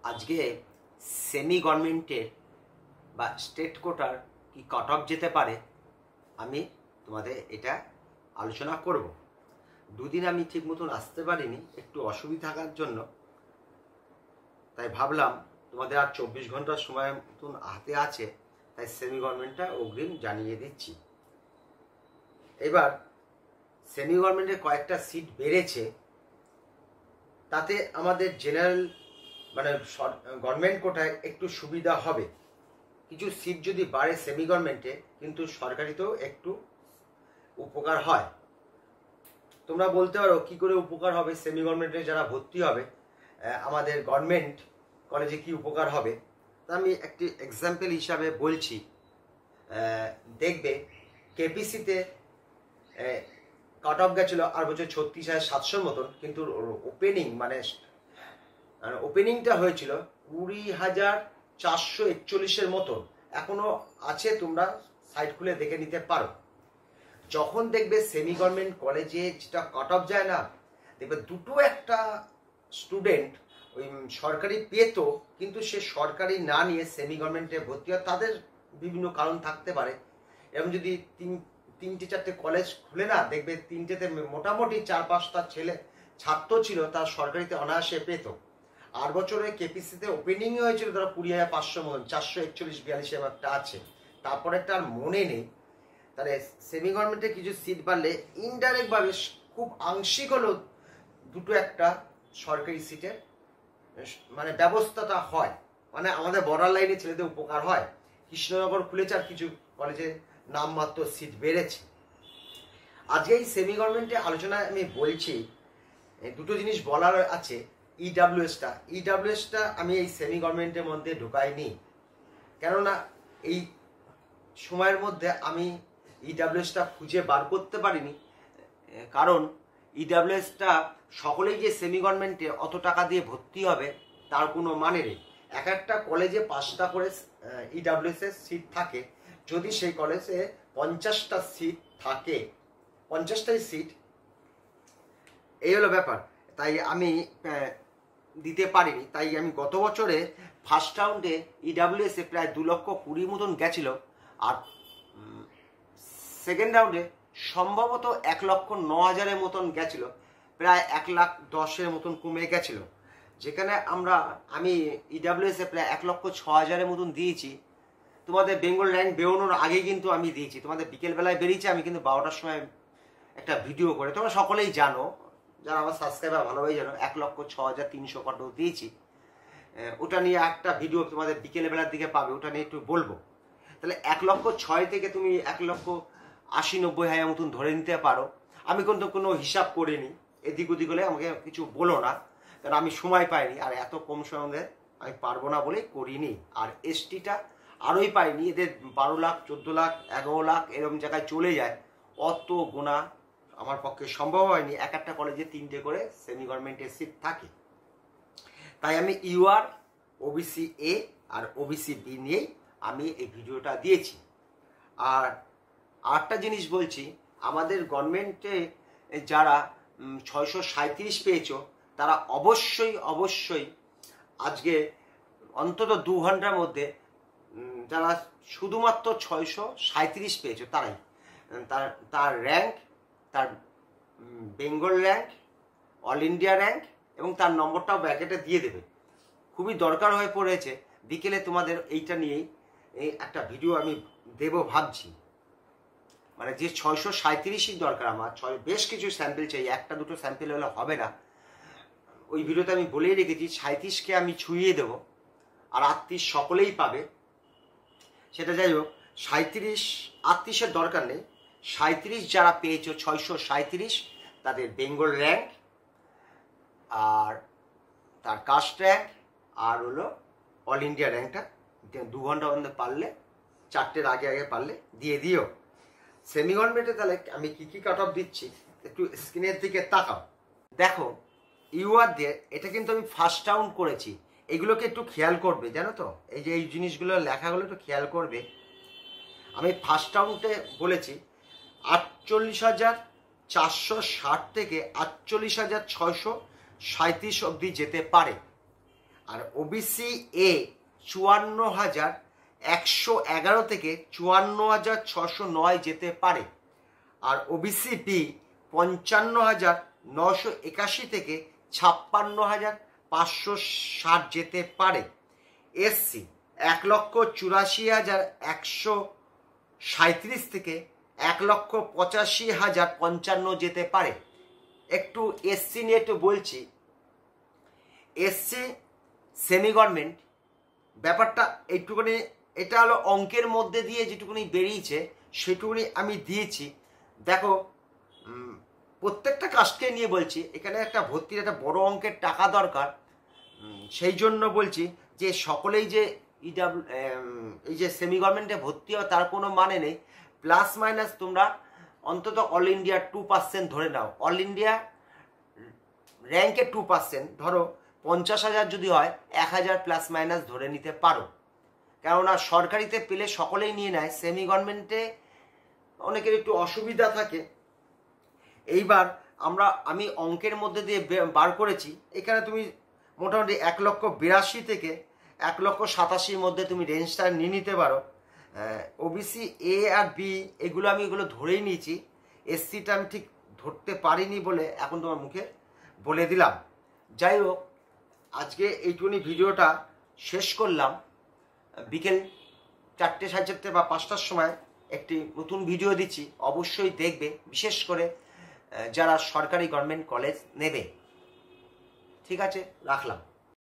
আজকে সেমি গভর্নমেন্টের বা স্টেট কোটার কি কাট অফ যেতে পারে আমি তোমাদের এটা আলোচনা করব। দুদিন আমি ঠিক মতন আসতে পারিনি, একটু অসুবিধা থাকার জন্য, তাই ভাবলাম তোমাদের আর 24 ঘন্টার সময় মতন হাতে আছে, তাই সেমি গভর্নমেন্টটা অগ্রিম জানিয়ে দিচ্ছি। এবার সেমি গভর্নমেন্টের কয়েকটা সিট বেড়েছে, তাতে আমাদের জেনারেল মানে গভর্নমেন্ট কোটায় একটু সুবিধা হবে। কিছু সিট যদি বাড়ে সেমি গভর্নমেন্টে, কিন্তু সরকারিতেও একটু উপকার হয়। তোমরা বলতে পারো কি করে উপকার হবে, সেমি গভর্নমেন্টে যারা ভর্তি হবে আমাদের গভর্নমেন্ট কলেজে কি উপকার হবে। তা আমি একটি এক্সাম্পল হিসাবে বলছি। দেখবে কেপিসিতে কাট অফ গেছিলো আর বছর 36,700 মতন, কিন্তু ওপেনিং মানে ওপেনিংটা হয়েছিল 20,441 মতন, এখনো আছে, তোমরা সাইট খুলে দেখে নিতে পারো। যখন দেখবে সেমি গভর্নমেন্ট কলেজে যেটা কাট অফ যায় না, দেখবে দুটো একটা স্টুডেন্ট ওই সরকারি পেত, কিন্তু সে সরকারি না নিয়ে সেমি গভর্নমেন্টে ভর্তি হয়, তাদের বিভিন্ন কারণ থাকতে পারে। এরকম যদি তিনটে চারটে কলেজ খুলে না, দেখবে তিনটেতে মোটামুটি 4-5টা ছাত্র ছিল, তার সরকারিতে অনায়াসে পেত। 8 বছরে কেপিসিতে ওপেনিং হয়েছিল ধরো 20,500 মতন, 441-42 একটা আছে, তারপরে একটা আর মনে নেই। তাহলে সেমি গভর্নমেন্টে কিছু সিট বাড়লে ইনডাইরেক্ট ভাবে খুব আংশিক হলেও দুটো একটা সরকারি সিটের মানে ব্যবস্থাটা হয়, মানে আমাদের বর্ডার লাইনে ছেলেদের উপকার হয়। কৃষ্ণনগর খুলেছে আর কিছু কলেজে নামমাত্র সিট বেড়েছে। আজকে এই সেমি গভর্নমেন্টে আলোচনায় আমি বলছি, দুটো জিনিস বলার আছে। ইডাব্লিউএসটা আমি এই সেমি গভর্নমেন্টের মধ্যে ঢোকাইনি, কেননা এই সময়ের মধ্যে আমি ইডাব্লিউএসটা খুঁজে বার করতে পারিনি। কারণ ইডাব্লিউএসটা সকলেই যে সেমি গভর্নমেন্টে অত টাকা দিয়ে ভর্তি হবে তার কোনো মানে নেই। এক একটা কলেজে 5টা করে ইডাব্লিউএস এর সিট থাকে। যদি সেই কলেজে 50টা সিট থাকে, 50টাই সিট, এই হলো ব্যাপার। তাই আমি দিতে পারিনি। তাই আমি গত বছরে ফার্স্ট রাউন্ডে ইডাব্লিউএস এ প্রায় 2,20,000 মতন গেছিল, আর সেকেন্ড রাউন্ডে সম্ভবত 1,09,000 মতন গেছিল, প্রায় 1,10,000 মতন কমে গেছিল। যেখানে আমি ইডাব্লিউএস এ প্রায় 1,06,000 মতন দিয়েছি। তোমাদের বেঙ্গল র্যাঙ্ক বেরোনোর আগেই কিন্তু আমি দিয়েছি, তোমাদের বিকেলবেলায় বেরিয়েছে, আমি কিন্তু 12টার সময় একটা ভিডিও করে, তোমরা সকলেই জানো, যারা আমার সাবস্ক্রাইবার ভালোভাবে জানো, 1,06,300 কত দিয়েছি। ওটা নিয়ে একটা ভিডিও তোমাদের বিকেলবেলার দিকে পাবে, ওটা নিয়ে একটু বলবো। তাহলে 1,06,000 থেকে তুমি 1,80,000-90,000 মতন ধরে নিতে পারো। আমি কিন্তু কোনো হিসাব করিনি, এদিক ওদিক হলে আমাকে কিছু বলো না, কারণ আমি সময় পাইনি, আর এত কম সময়ে আমি পারবো না বলেই করিনি। আর এসটিটা আরোই পাইনি, এদের 12 লাখ 14 লাখ 11 লাখ এরকম জায়গায় চলে যায়, অত গোনা আমার পক্ষে সম্ভব হয়নি। এক একটা কলেজে 3টে করে সেমি গভর্নমেন্টের সিট থাকে। তাই আমি ইউআর, ওবিসি এ আর ওবিসি বি নিয়েই আমি এই ভিডিওটা দিয়েছি। আর আরেকটা জিনিস বলছি, আমাদের গভর্নমেন্টে যারা 637 পেয়েছো, তারা অবশ্যই আজকে অন্তত 2 ঘন্টার মধ্যে যারা শুধুমাত্র 637 পেয়েছো, তারাই তার র্যাঙ্ক, তার Bengal rank, all India rank এবং তার নম্বরটাও ব্র্যাকেটে দিয়ে দেবে। খুবই দরকার হয়ে পড়েছে। বিকেলে তোমাদের এইটা নিয়েই একটা ভিডিও আমি দেব ভাবছি। মানে যে 637ই দরকার আমার, বেশ কিছু স্যাম্পেল চাই, একটা দুটো স্যাম্পেল হলে হবে না। ওই ভিডিওতে আমি বলেই রেখেছি 37কে আমি ছুঁয়ে দেবো, আর 38 সকলেই পাবে। সেটা যাই হোক, 38-38-এর দরকার নেই। 37 যারা পেয়েছো 637, তাদের বেঙ্গল র্যাঙ্ক আর তার কাস্ট র্যাঙ্ক আর হলো অল ইন্ডিয়া র্যাঙ্কটা 2 ঘন্টার মধ্যে পারলে, 4টের আগে পারলে দিয়ে দিও। সেমি গভর্নমেন্টে তাহলে আমি কি কাট অফ দিচ্ছি, একটু স্ক্রিনের দিকে তাকাও। দেখো ইউআর দিয়ে এটা কিন্তু আমি ফার্স্ট রাউন্ড করেছি, এগুলোকে একটু খেয়াল করবে, জানো তো, এই যে এই জিনিসগুলো লেখাগুলো একটু খেয়াল করবে। আমি ফার্স্ট রাউন্ডে বলেছি 48,460 থেকে 48,637 অবধি যেতে পারে। আর ওবিসি এ 54,111 থেকে 54,609 যেতে পারে। আর ওবিসি বি 55,981 থেকে 56,560 যেতে পারে। এসসি 1,84,137 থেকে 1,85,055 যেতে পারে। একটু এসসি নিয়ে একটু বলছি। এসসি সেমি গভর্নমেন্ট ব্যাপারটা একটুখানি, এটা হলো অঙ্কের মধ্যে দিয়ে যেটুকুনি বেরিয়েছে সেটুকুনি আমি দিয়েছি। দেখো, প্রত্যেকটা কাস্টকে নিয়ে বলছি, এখানে একটা ভর্তির একটা বড় অঙ্কের টাকা দরকার, সেই জন্য বলছি যে সকলেই যে এই যে সেমি গভর্নমেন্টে ভর্তি হয় তার কোনো মানে নেই। প্লাস মাইনাস তোমরা অন্তত অল ইন্ডিয়া 2% ধরে নাও। অল ইন্ডিয়া র্যাঙ্কে 2%, ধরো 50,000 যদি হয় 1,000 প্লাস মাইনাস ধরে নিতে পারো। কেননা সরকারিতে পেলে সকলেই নিয়ে নেয়, সেমি গভর্নমেন্টে অনেকের একটু অসুবিধা থাকে। এইবার আমি অঙ্কের মধ্যে দিয়ে বার করেছি, এখানে তুমি মোটামুটি 1,82,000 থেকে 1,87,000 মধ্যে তুমি রেঞ্জটা নিয়ে নিতে পারো। ওবিসি এ আর বি এগুলো ধরেই নিয়েছি। এসসিটা আমি ঠিক ধরতে পারিনি বলে এখন তোমার মুখে বলে দিলাম। যাই হোক, আজকে এইটুকুনি ভিডিওটা শেষ করলাম। বিকেল 4টে, 4:30 বা 5টার সময় একটি নতুন ভিডিও দিচ্ছি, অবশ্যই দেখবে, বিশেষ করে যারা সরকারি গভর্নমেন্ট কলেজ নেবে। ঠিক আছে, রাখলাম।